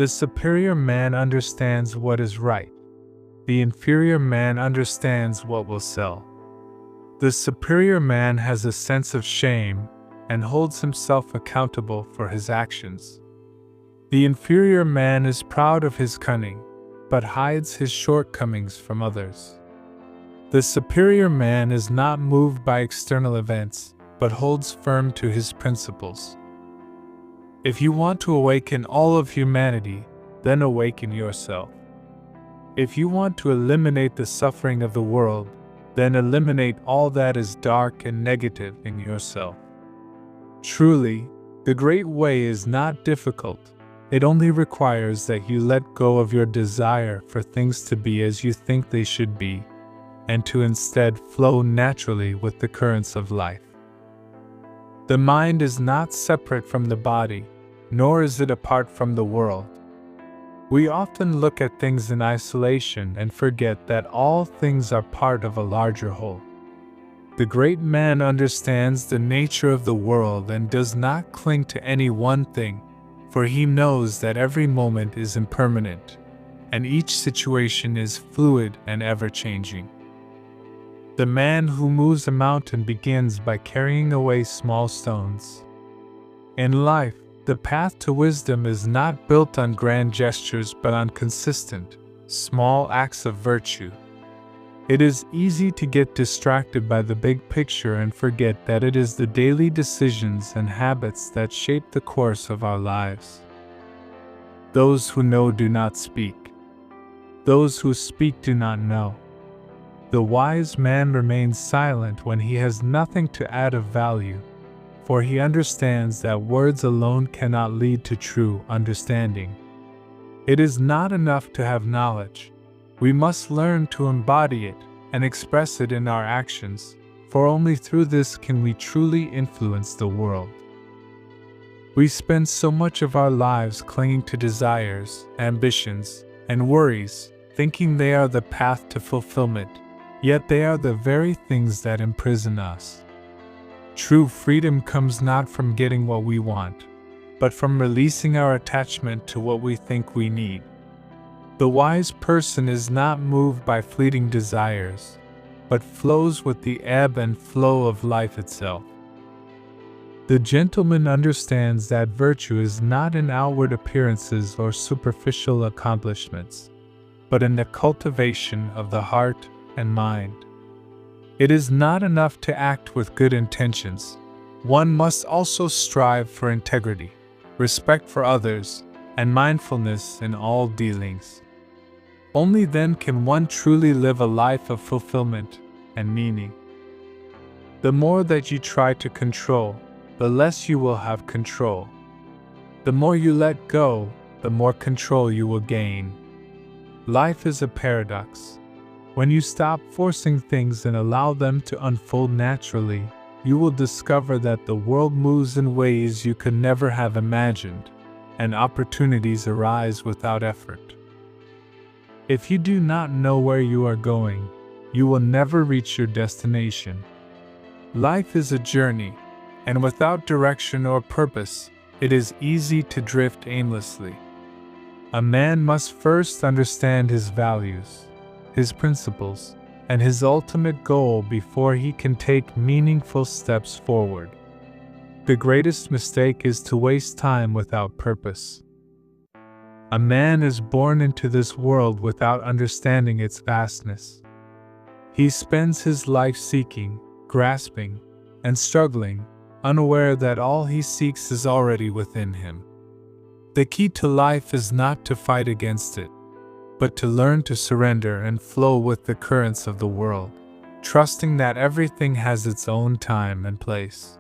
The superior man understands what is right. The inferior man understands what will sell. The superior man has a sense of shame and holds himself accountable for his actions. The inferior man is proud of his cunning, but hides his shortcomings from others. The superior man is not moved by external events, but holds firm to his principles. If you want to awaken all of humanity, then awaken yourself. If you want to eliminate the suffering of the world, then eliminate all that is dark and negative in yourself. Truly, the great way is not difficult. It only requires that you let go of your desire for things to be as you think they should be, and to instead flow naturally with the currents of life. The mind is not separate from the body, nor is it apart from the world. We often look at things in isolation and forget that all things are part of a larger whole. The great man understands the nature of the world and does not cling to any one thing, for he knows that every moment is impermanent, and each situation is fluid and ever-changing. The man who moves a mountain begins by carrying away small stones. In life, the path to wisdom is not built on grand gestures but on consistent, small acts of virtue. It is easy to get distracted by the big picture and forget that it is the daily decisions and habits that shape the course of our lives. Those who know do not speak. Those who speak do not know. The wise man remains silent when he has nothing to add of value, for he understands that words alone cannot lead to true understanding. It is not enough to have knowledge. We must learn to embody it and express it in our actions, for only through this can we truly influence the world. We spend so much of our lives clinging to desires, ambitions, and worries, thinking they are the path to fulfillment, yet they are the very things that imprison us. True freedom comes not from getting what we want, but from releasing our attachment to what we think we need. The wise person is not moved by fleeting desires, but flows with the ebb and flow of life itself. The gentleman understands that virtue is not in outward appearances or superficial accomplishments, but in the cultivation of the heart and mind. It is not enough to act with good intentions. One must also strive for integrity, respect for others, and mindfulness in all dealings. Only then can one truly live a life of fulfillment and meaning. The more that you try to control, the less you will have control. The more you let go, the more control you will gain. Life is a paradox. When you stop forcing things and allow them to unfold naturally, you will discover that the world moves in ways you could never have imagined, and opportunities arise without effort. If you do not know where you are going, you will never reach your destination. Life is a journey, and without direction or purpose, it is easy to drift aimlessly. A man must first understand his values, his principles, and his ultimate goal before he can take meaningful steps forward. The greatest mistake is to waste time without purpose. A man is born into this world without understanding its vastness. He spends his life seeking, grasping, and struggling, unaware that all he seeks is already within him. The key to life is not to fight against it, but to learn to surrender and flow with the currents of the world, trusting that everything has its own time and place.